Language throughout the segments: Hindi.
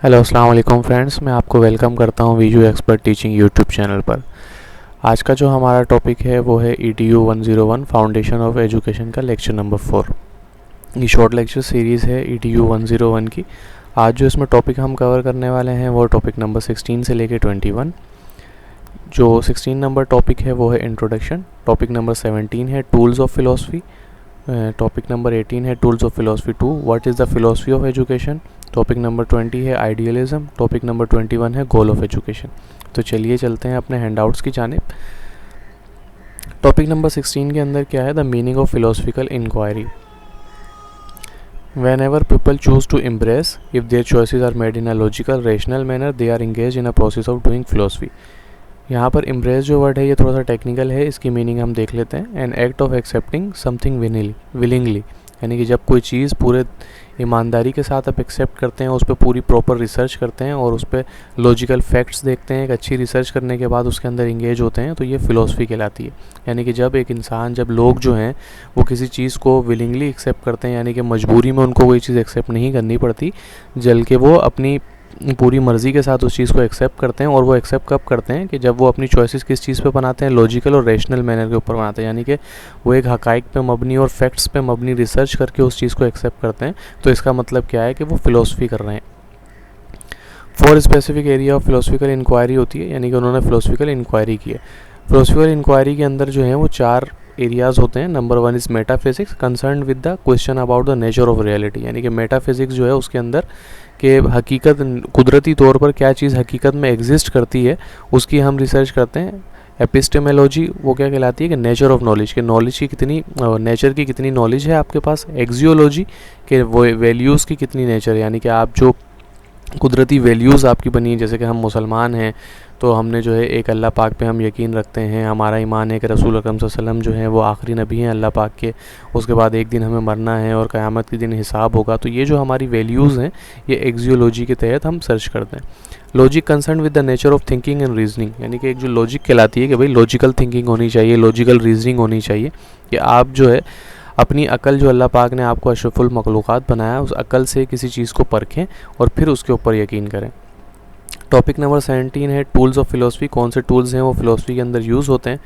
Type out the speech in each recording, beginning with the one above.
हेलो अस्सलाम वालेकुम फ्रेंड्स, मैं आपको वेलकम करता हूं video expert teaching YouTube channel पर। आज का जो हमारा टॉपिक है वो है EDU 101 फाउंडेशन ऑफ एजुकेशन का लेक्चर नंबर 4। ये शॉर्ट लेक्चर सीरीज़ है EDU 101 की। आज जो इसमें टॉपिक हम कवर करने वाले हैं वो टॉपिक नंबर 16 से लेके 21। जो 16 नंबर टॉपिक है वो है इंट्रोडक्शन। टॉपिक नंबर 17 है tools of philosophy. Topic number 18 है tools of philosophy 2, what is the philosophy of education. Topic number 20 है आइडियलिज्म। टॉपिक नंबर 21 है गोल ऑफ एजुकेशन। तो चलिए चलते हैं अपने हैंडआउट्स की जानिब। टॉपिक नंबर 16 के अंदर क्या है, the meaning of philosophical inquiry. Whenever people choose to embrace, if their choices are made in a logical, rational manner, they are engaged in a process of doing philosophy। यहाँ पर embrace जो वर्ड है ये थोड़ा सा टेक्निकल है, इसकी मीनिंग हम देख लेते हैं। An act of accepting something willingly, यानी कि जब कोई चीज़ पूरे ईमानदारी के साथ आप एक्सेप्ट करते हैं, उस पर पूरी प्रॉपर रिसर्च करते हैं और उस पर लॉजिकल फैक्ट्स देखते हैं, एक अच्छी रिसर्च करने के बाद उसके अंदर इंगेज होते हैं, तो ये फ़िलोसफी कहलाती है। यानी कि जब एक इंसान, जब लोग जो हैं वो किसी चीज़ को विलिंगली एक्सेप्ट करते हैं, यानी कि मजबूरी में उनको कोई चीज़ एक्सेप्ट नहीं करनी पड़ती, बल्कि वो अपनी पूरी मर्ज़ी के साथ उस चीज़ को एक्सेप्ट करते हैं। और वो एक्सेप्ट कब करते हैं कि जब वो अपनी चॉइसेस किस चीज़ पे बनाते हैं, लॉजिकल और रैशनल मैनर के ऊपर बनाते हैं, यानी कि वो एक हक़ाइक़ पे मबनी और फैक्ट्स पे मबनी रिसर्च करके उस चीज़ को एक्सेप्ट करते हैं। तो इसका मतलब क्या है कि वो फ़िलोसफी कर रहे हैं। For specific area of philosophical inquiry होती है, यानी कि उन्होंने फ़िलोसफिकल इंक्वायरी की है। फ़िलोसफिकल इंक्वायरी के अंदर जो है वो 4 एरियाज़ होते हैं। Number 1 is metaphysics, concern with the question about the nature of reality. यानी कि मेटाफिज़िक्स जो है उसके अंदर कि हकीकत, कुदरती तौर पर क्या चीज़ हकीकत में एग्जिस्ट करती है, उसकी हम रिसर्च करते हैं। एपिस्टेमोलॉजी वो क्या कहलाती है कि नेचर ऑफ नॉलेज, के नॉलेज की कितनी, नेचर की कितनी नॉलेज है आपके पास। एक्सियोलॉजी के वो वैल्यूज़ की कितनी नेचर है, यानी कि आप जो कुदरती वैल्यूज़ आपकी बनी है, जैसे कि हम मुसलमान हैं तो हमने जो है एक अल्लाह पाक पे हम यकीन रखते हैं, हमारा ईमान है कि रसूल अकरम सल्लल्लाहु अलैहि वसल्लम जो है वो आखिरी नबी हैं अल्लाह पाक के, उसके बाद एक दिन हमें मरना है और क़यामत के दिन हिसाब होगा। तो ये जो हमारी वैल्यूज़ हैं ये एक्सियोलॉजी के तहत हम सर्च करते हैं। Logic concern with the nature of thinking and reasoning, यानी कि एक जो लॉजिक कहलाती है कि भाई लॉजिकल थिंकिंग होनी चाहिए, लॉजिकल रीजनिंग होनी चाहिए, कि आप जो है अपनी अकल, जो अल्लाह पाक ने आपको अशरफुल मखलूक़ात बनाया, उस अकल से किसी चीज़ को परखें और फिर उसके ऊपर यकीन करें। टॉपिक नंबर 17 है टूल्स ऑफ फिलोसफी। कौन से टूल्स हैं वो फिलोसफी के अंदर यूज़ होते हैं।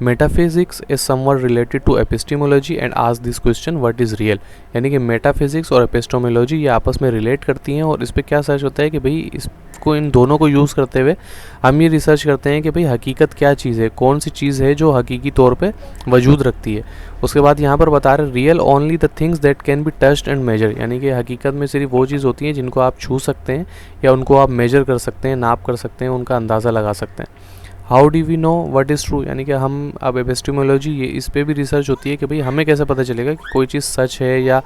Metaphysics is something related to epistemology and ask this question what is real, यानी कि मेटाफिज़िक्स और एपिस्टेमोलॉजी ये आपस में रिलेट करती हैं और इस पर क्या सर्च होता है कि भाई इसको, इन दोनों को यूज़ करते हुए हम ये रिसर्च करते हैं कि भाई हकीकत क्या चीज़ है, कौन सी चीज़ है जो हकीकी तौर पे वजूद रखती है। उसके बाद यहाँ पर बता रहे real only the things that can be touched and measure, यानी कि हकीकत में सिर्फ वो चीज़ होती है जिनको आप छू सकते हैं या उनको आप मेजर कर सकते हैं, नाप कर सकते हैं, उनका अंदाज़ा लगा सकते हैं। How do we know what is true, यानी कि हम अब एपिस्टेमोलॉजी ये इस पे भी रिसर्च होती है कि भाई हमें कैसे पता चलेगा कि कोई चीज़ सच है या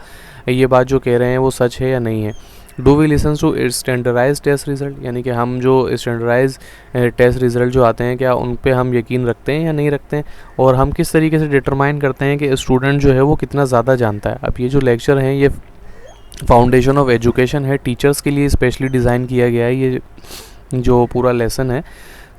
ये बात जो कह रहे हैं वो सच है या नहीं है। Do we listen to standardise test result, यानी कि हम जो स्टैंडर्डाइज टेस्ट रिज़ल्ट जो आते हैं क्या उन पे हम यकीन रखते हैं या नहीं रखते हैं। और हम किस तरीके से डिटरमाइन करते हैं कि स्टूडेंट जो है वो कितना ज़्यादा जानता है। अब ये जो लेक्चर हैं ये फाउंडेशन ऑफ एजुकेशन है, टीचर्स के लिए स्पेशली डिज़ाइन किया गया है ये जो पूरा लेसन है।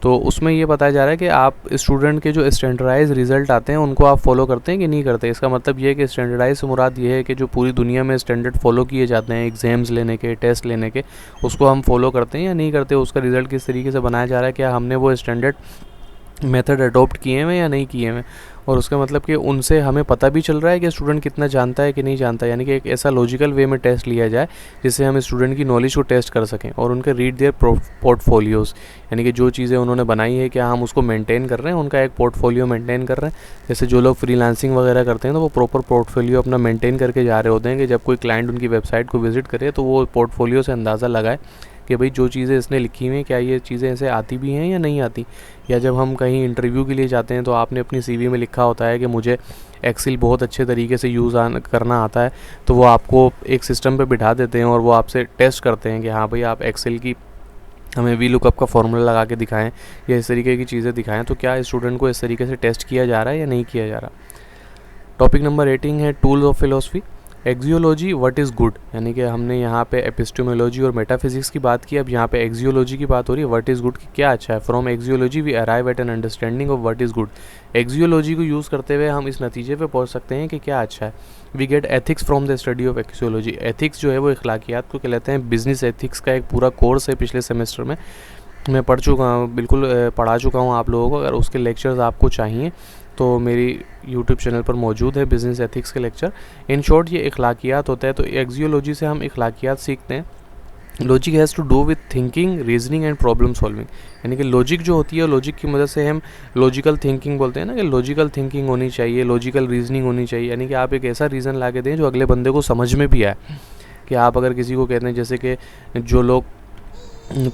तो उसमें ये बताया जा रहा है कि आप स्टूडेंट के जो स्टैंडर्डाइज रिज़ल्ट आते हैं उनको आप फॉलो करते हैं कि नहीं करते। इसका मतलब ये है कि स्टैंडर्डाइज से मुराद ये है कि जो पूरी दुनिया में स्टैंडर्ड फॉलो किए जाते हैं एग्ज़ाम्स लेने के, टेस्ट लेने के, उसको हम फॉलो करते हैं या नहीं करते। उसका रिज़ल्ट किस तरीके से बनाया जा रहा है, क्या हमने वो स्टैंडर्ड मेथड अडॉप्ट किए हैं या नहीं किए हैं। और उसका मतलब कि उनसे हमें पता भी चल रहा है कि स्टूडेंट कितना जानता है कि नहीं जानता, यानी कि एक ऐसा लॉजिकल वे में टेस्ट लिया जाए जिससे हम स्टूडेंट की नॉलेज को टेस्ट कर सकें। और उनके रीड देयर पोर्टफोलियोज़, यानी कि जो चीज़ें उन्होंने बनाई है क्या हम उसको मेंटेन कर रहे हैं, उनका एक पोर्टफोलियो मेंटेन कर रहे हैं। जैसे जो लोग फ्रीलांसिंग वगैरह करते हैं तो वो प्रॉपर पोर्टफोलियो अपना मेंटेन करके जा रहे होते हैं कि जब कोई क्लाइंट उनकी वेबसाइट को विजिट करे तो वो पोर्टफोलियो से अंदाज़ा लगाए कि भाई जो चीज़ें इसने लिखी हुई हैं क्या ये चीज़ें ऐसे आती भी हैं या नहीं आती। या जब हम कहीं इंटरव्यू के लिए जाते हैं तो आपने अपनी सीवी में लिखा होता है कि मुझे एक्सेल बहुत अच्छे तरीके से यूज़ करना आता है, तो वो आपको एक सिस्टम पे बिठा देते हैं और वो आपसे टेस्ट करते हैं कि हाँ भाई आप एक्सेल की हमें वी लुकअप का फॉर्मूला लगा के दिखाएं या इस तरीके की चीज़ें दिखाएं। तो क्या स्टूडेंट को इस तरीके से टेस्ट किया जा रहा है या नहीं किया जा रहा। टॉपिक नंबर 18 है tools of philosophy. Axiology what is good, यानी कि हमने यहाँ पे एपिस्टेमोलॉजी और मेटाफिजिक्स की बात की, अब यहाँ पे एक्जियोलॉजी की बात हो रही है, व्हाट इज़ गुड कि क्या अच्छा है। From axiology we arrive at an understanding of what is good. Axiology को यूज़ करते हुए हम इस नतीजे पे पहुँच सकते हैं कि क्या अच्छा है। We get ethics from the study of axiology. Ethics जो है वो इखलाकियात को कहलाते हैं। बिजनेस एथिक्स का एक पूरा कोर्स है पिछले सेमेस्टर में, मैं पढ़ चुका हूँ, बिल्कुल पढ़ा चुका हूँ आप लोगों को। अगर उसके लेक्चर्स आपको चाहिए तो मेरी यूट्यूब चैनल पर मौजूद है बिज़नेस एथिक्स के लेक्चर। इन शॉर्ट ये इखलाकियात होता है, तो एक्जियोलॉजी से हम इखलाकियात सीखते हैं। Logic has to do with thinking, reasoning and problem solving, यानी कि लॉजिक जो होती है, लॉजिक की मदद से हम लॉजिकल थिंकिंग बोलते हैं ना, कि लॉजिकल थिंकिंग होनी चाहिए, लॉजिकल रीजनिंग होनी चाहिए, यानी कि आप एक ऐसा रीज़न ला के दें जो अगले बंदे को समझ में भी आए। कि आप अगर किसी को कहते हैं, जैसे कि जो लोग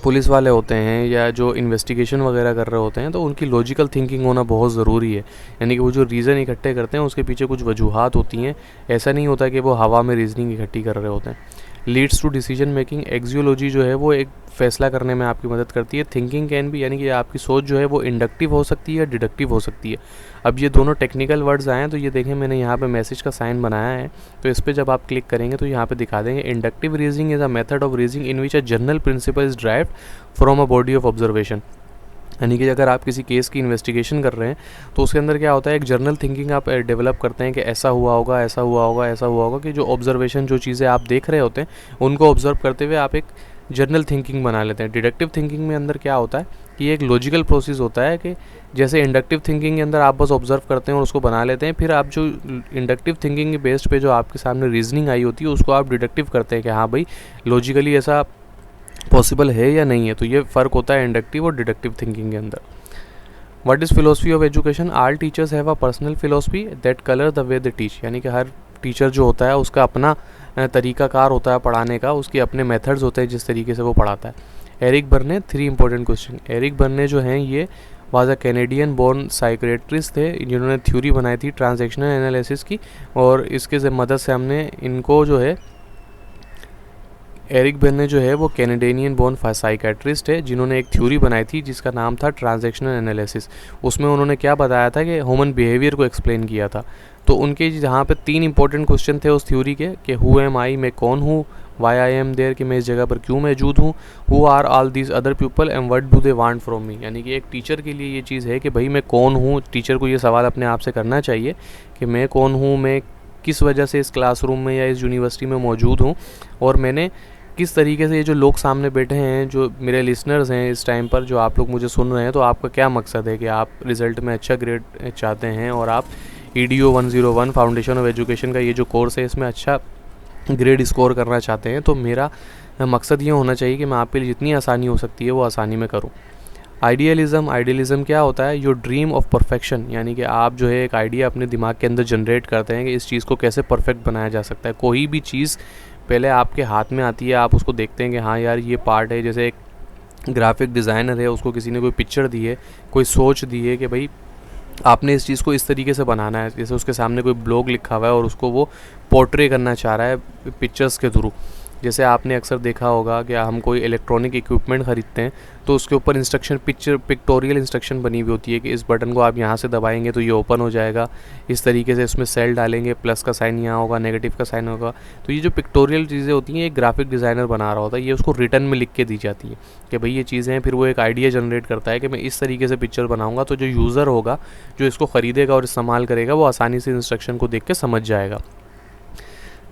पुलिस वाले होते हैं या जो इन्वेस्टिगेशन वगैरह कर रहे होते हैं, तो उनकी लॉजिकल थिंकिंग होना बहुत ज़रूरी है, यानी कि वो जो रीज़न इकट्ठे करते हैं उसके पीछे कुछ वजूहात होती हैं, ऐसा नहीं होता कि वो हवा में रीजनिंग इकट्ठी कर रहे होते हैं। लीड्स टू डिसीजन मेकिंग, एक्जियोलॉजी जो है वो एक फ़ैसला करने में आपकी मदद करती है। थिंकिंग कैन भी, यानी कि आपकी सोच जो है वो इंडक्टिव हो सकती है या डिडक्टिव हो सकती है। अब ये दोनों टेक्निकल वर्ड्स आए हैं, तो ये देखें मैंने यहाँ पे मैसेज का साइन बनाया है, तो इस पर जब आप क्लिक करेंगे तो यहाँ पे दिखा देंगे inductive reasoning is a method of reasoning in which a general principle is derived from a body of observation. यानी कि अगर आप किसी केस की इन्वेस्टिगेशन कर रहे हैं तो उसके अंदर क्या होता है, एक जर्नल थिंकिंग आप डेवलप करते हैं कि ऐसा हुआ होगा, ऐसा हुआ होगा, ऐसा हुआ होगा, कि जो ऑब्जर्वेशन, जो चीज़ें आप देख रहे होते हैं उनको ऑब्जर्व करते हुए आप एक जर्नल थिंकिंग बना लेते हैं। डिडक्टिव थिंकिंग में अंदर क्या होता है कि ये एक लॉजिकल प्रोसेस होता है, कि जैसे इंडक्टिव थिंकिंग के अंदर आप बस ऑब्जर्व करते हैं और उसको बना लेते हैं, फिर आप जो इंडक्टिव थिंकिंग के बेस्ड पे जो आपके सामने रीजनिंग आई होती है उसको आप डिडक्टिव करते हैं कि हाँ भाई लॉजिकली ऐसा पॉसिबल है या नहीं है। तो ये फ़र्क होता है इंडक्टिव और डिडक्टिव थिंकिंग के अंदर। What is philosophy of education? All teachers have a personal philosophy that colour the way they teach, यानी कि हर टीचर जो होता है उसका अपना तरीक़ाकार होता है पढ़ाने का, उसके अपने मेथड्स होते हैं जिस तरीके से वो पढ़ाता है। Eric Berne, 3 important question. Eric Berne जो हैं ये was a Canadian born psychiatrist थे, जिन्होंने थ्योरी बनाई थी ट्रांजैक्शनल एनालिसिस की, और इसके मदद से हमने इनको जो है, एरिक बर्ने जो है वो कैनेडियन बोर्न साइकेट्रिस्ट है, जिन्होंने एक थ्योरी बनाई थी जिसका नाम था ट्रांजैक्शनल एनालिसिस। उसमें उन्होंने क्या बताया था कि ह्यूमन बिहेवियर को एक्सप्लेन किया था। तो उनके जहाँ पे 3 इंपॉर्टेंट क्वेश्चन थे उस थ्योरी के, कि हु एम आई, मैं कौन हूँ, वाई आई एम देयर, कि मैं इस जगह पर क्यों मौजूद हूँ, who are all these other people and what do they want from me. यानी कि एक टीचर के लिए ये चीज़ है कि भाई मैं कौन हूँ, टीचर को ये सवाल अपने आप से करना चाहिए कि मैं कौन हूँ, मैं किस वजह से इस क्लासरूम में या इस यूनिवर्सिटी में मौजूद हूँ, और मैंने किस तरीके से, ये जो लोग सामने बैठे हैं, जो मेरे लिसनर्स हैं इस टाइम पर, जो आप लोग मुझे सुन रहे हैं, तो आपका क्या मकसद है कि आप रिज़ल्ट में अच्छा ग्रेड चाहते हैं और आप EDU 101 फाउंडेशन ऑफ एजुकेशन का ये जो कोर्स है इसमें अच्छा ग्रेड स्कोर करना चाहते हैं। तो मेरा मकसद ये होना चाहिए कि मैं आपके लिए जितनी आसानी हो सकती है वो आसानी में करूँ। आइडियलिज़म क्या होता है? योर ड्रीम ऑफ परफेक्शन, यानी कि आप जो है एक आइडिया अपने दिमाग के अंदर जनरेट करते हैं कि इस चीज़ को कैसे परफेक्ट बनाया जा सकता है। कोई भी चीज़ पहले आपके हाथ में आती है, आप उसको देखते हैं कि हाँ यार ये पार्ट है। जैसे एक ग्राफिक डिज़ाइनर है, उसको किसी ने कोई पिक्चर दी है, कोई सोच दी है कि भाई आपने इस चीज़ को इस तरीके से बनाना है, जैसे उसके सामने कोई ब्लॉग लिखा हुआ है और उसको वो पोर्ट्रे करना चाह रहा है पिक्चर्स के थ्रू। जैसे आपने अक्सर देखा होगा कि हम कोई इलेक्ट्रॉनिक इक्विपमेंट ख़रीदते हैं तो उसके ऊपर इंस्ट्रक्शन, पिक्टोरियल इंस्ट्रक्शन बनी हुई होती है कि इस बटन को आप यहाँ से दबाएंगे तो ये ओपन हो जाएगा, इस तरीके से इसमें सेल डालेंगे, प्लस का साइन यहाँ होगा, नेगेटिव का साइन होगा। तो ये जो पिक्टोरियल चीज़ें होती हैं, एक ग्राफिक डिज़ाइनर बना रहा होता है, ये उसको रिटर्न में लिख के दी जाती है कि भाई ये चीज़ें हैं। फिर वो एक आइडिया जनरेट करता है कि मैं इस तरीके से पिक्चर बनाऊँगा, तो जो यूज़र होगा, जो इसको ख़रीदेगा और इस्तेमाल करेगा, वो आसानी से इंस्ट्रक्शन को देख के समझ जाएगा।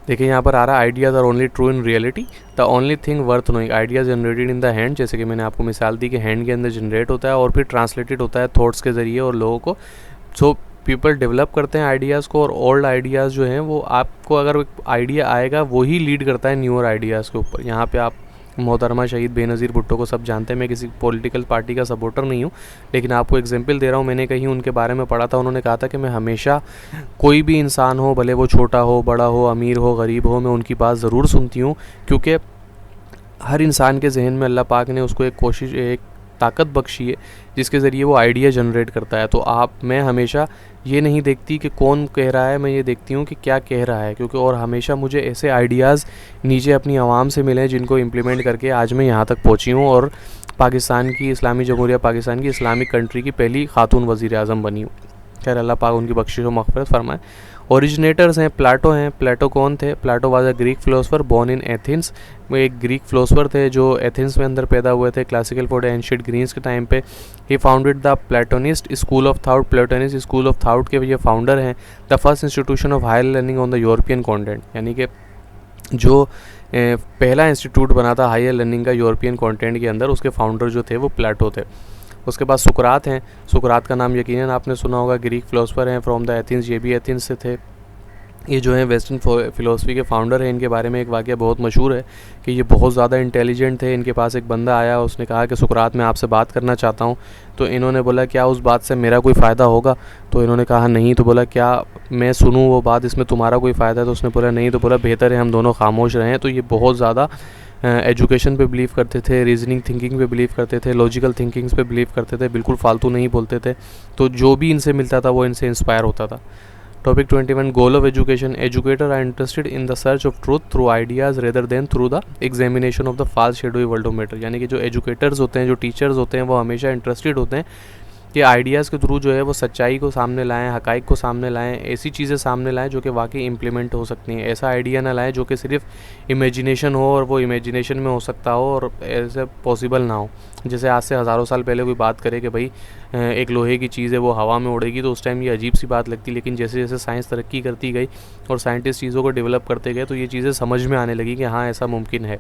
देखिए यहाँ पर आ रहा है ideas are only true in reality, the only thing worth knowing. Ideas generated in the hand, जैसे कि मैंने आपको मिसाल दी कि हैंड के अंदर जनरेट होता है और फिर ट्रांसलेटेड होता है थॉट्स के ज़रिए और लोगों को। सो पीपल डेवलप करते हैं आइडियाज़ को, और ओल्ड आइडियाज़ जो हैं वो आपको, अगर आइडिया आएगा वही लीड करता है न्यूअर आइडियाज़ के ऊपर। यहाँ पर आप मोहतरमा शहीद बेनज़ीर भुट्टो को सब जानते हैं। मैं किसी पॉलिटिकल पार्टी का सपोर्टर नहीं हूँ, लेकिन आपको एग्जांपल दे रहा हूँ। मैंने कहीं उनके बारे में पढ़ा था, उन्होंने कहा था कि मैं हमेशा, कोई भी इंसान हो, भले वो छोटा हो, बड़ा हो, अमीर हो, गरीब हो, मैं उनकी बात ज़रूर सुनती हूँ, क्योंकि हर इंसान के जहन में अल्लाह पाक ने उसको एक ताकत बख्शी है जिसके ज़रिए वो आइडिया जनरेट करता है। तो मैं हमेशा ये नहीं देखती कि कौन कह रहा है, मैं ये देखती हूँ कि क्या कह रहा है, क्योंकि और हमेशा मुझे ऐसे आइडियाज़ नीचे अपनी आवाम से मिले जिनको इम्प्लीमेंट करके आज मैं यहाँ तक पहुँची हूँ और पाकिस्तान की, इस्लामी जमहूरिया पाकिस्तान की, इस्लामिक कंट्री की पहली खातून वज़ीर आज़म बनी हूँ। खैर अल्लाह पाक उनकी बख्शिश व मग़फ़िरत फरमाए। ओरिजिनेटर्स हैं प्लाटो हैं। प्लाटो कौन थे? Plato was a Greek philosopher born in Athens. वो एक ग्रीक फिलोसफर थे जो एथेंस में अंदर पैदा हुए थे क्लासिकल फॉर एंशिएंट ग्रीन्स के टाइम पे। He founded the Platonist school of thought. Platonist school of thought के ये फाउंडर हैं। The first institution of higher learning on the European continent, यानी कि जो पहला इंस्टीट्यूट बना था हायर लर्निंग का यूरोपियन कॉन्टिनेंट के अंदर, उसके फाउंडर जो थे वो प्लाटो थे। उसके बाद सुकरात हैं। सुकरात का नाम यकीनन आपने सुना होगा, ग्रीक फिलोसफर हैं फ्रॉम द एथेंस, ये भी एथेंस से थे। ये जो है वेस्टर्न फ़िलोसफी के फाउंडर हैं। इनके बारे में एक वाक़या बहुत मशहूर है कि ये बहुत ज़्यादा इंटेलिजेंट थे। इनके पास एक बंदा आया, उसने कहा कि सुकरात मैं आपसे बात करना चाहता हूँ। तो इन्होंने बोला क्या उस बात से मेरा कोई फ़ायदा होगा? तो इन्होंने कहा नहीं। तो बोला क्या मैं सुनूँ वो बात, इसमें तुम्हारा कोई फ़ायदा है? तो उसने बोला नहीं। तो बोला बेहतर है हम दोनों खामोश रहें। तो ये बहुत ज़्यादा एजुकेशन पे बिलीव करते थे, रीजनिंग थिंकिंग पे बिलीव करते थे, लॉजिकल थिंकिंग्स पे बिलीव करते थे, बिल्कुल फालतू नहीं बोलते थे। तो जो भी इनसे मिलता था वो इनसे इंस्पायर होता था। Topic 21 goal of education. Educator are interested in the search of truth through ideas rather than through the examination of the fast shadowy world of matter. यानी कि जो एजुकेटर्स होते हैं, जो टीचर्स होते हैं, वो हमेशा इंटरेस्टेड होते हैं कि आइडियाज़ के थ्रू जो है वो सच्चाई को सामने लाएं, हक़ाइक़ को सामने लाएं, ऐसी चीज़ें सामने लाएं जो कि वाकई इम्प्लीमेंट हो सकती हैं। ऐसा आइडिया ना लाएं जो कि सिर्फ इमेजिनेशन हो और वो इमेजिनेशन में हो सकता हो और ऐसे पॉसिबल ना हो। जैसे आज से हज़ारों साल पहले कोई बात करे कि भाई एक लोहे की चीज़ है वो हवा में उड़ेगी, तो उस टाइम ये अजीब सी बात लगती, लेकिन जैसे जैसे साइंस तरक्की करती गई और साइंटिस्ट चीज़ों को डेवलप करते गए तो ये चीज़ें समझ में आने लगी कि हाँ ऐसा मुमकिन है।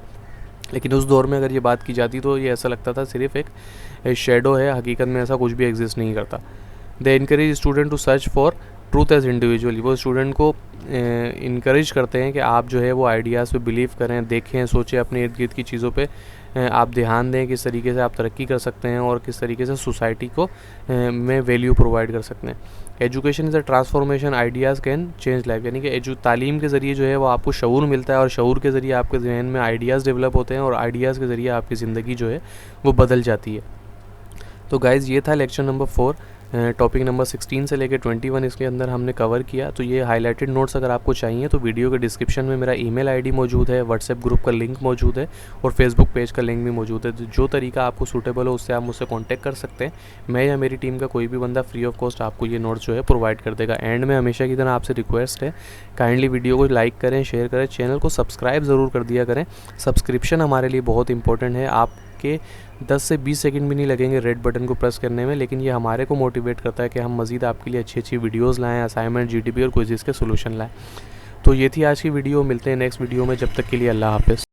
लेकिन उस दौर में अगर ये बात की जाती तो ये ऐसा लगता था सिर्फ एक शेडो है, हकीकत में ऐसा कुछ भी एग्जिस्ट नहीं करता। They encourage student to search for truth as individually. वो स्टूडेंट को इनकरेज करते हैं कि आप जो है वो आइडियाज़ पे बिलीव करें, देखें, सोचें, अपने इर्द गिर्द की चीज़ों पे आप ध्यान दें, किस तरीके से आप तरक्की कर सकते हैं और किस तरीके से सोसाइटी को में वैल्यू प्रोवाइड कर सकते हैं। Education is a transformation, ideas can change life. यानी कि तालीम के ज़रिए जो है वो आपको शऊर मिलता है और शऊर के ज़रिए आपके जहन में आइडियाज़ डेवलप होते हैं और आइडियाज़ के ज़रिए आपकी ज़िंदगी जो है वो बदल जाती है। तो गाइज़ ये था लेक्चर नंबर 4। टॉपिक नंबर 16 से लेकर 21 इसके अंदर हमने कवर किया। तो ये हाईलाइटेड नोट्स अगर आपको चाहिए तो वीडियो के डिस्क्रिप्शन में मेरा ईमेल आईडी मौजूद है, व्हाट्सएप ग्रुप का लिंक मौजूद है और फेसबुक पेज का लिंक भी मौजूद है। जो तरीका आपको सूटेबल हो उससे आप मुझसे कॉन्टैक्ट कर सकते हैं। मैं या मेरी टीम का कोई भी बंदा फ्री ऑफ कॉस्ट आपको ये नोट्स जो है प्रोवाइड कर देगा। एंड में हमेशा की तरह आपसे रिक्वेस्ट है, काइंडली वीडियो को लाइक करें, शेयर करें, चैनल को सब्सक्राइब ज़रूर कर दिया करें। सब्सक्रिप्शन हमारे लिए बहुत इंपॉर्टेंट है। आपके 10 से 20 सेकंड भी नहीं लगेंगे रेड बटन को प्रेस करने में, लेकिन ये हमारे को मोटिवेट करता है कि हम मज़ीद आपके लिए अच्छी अच्छी वीडियोस लाएं, असाइनमेंट, जीटीपी और क्विज़ेस के सोल्यूशन लाएं। तो ये थी आज की वीडियो। मिलते हैं नेक्स्ट वीडियो में, जब तक के लिए अल्लाह हाफ़िज़।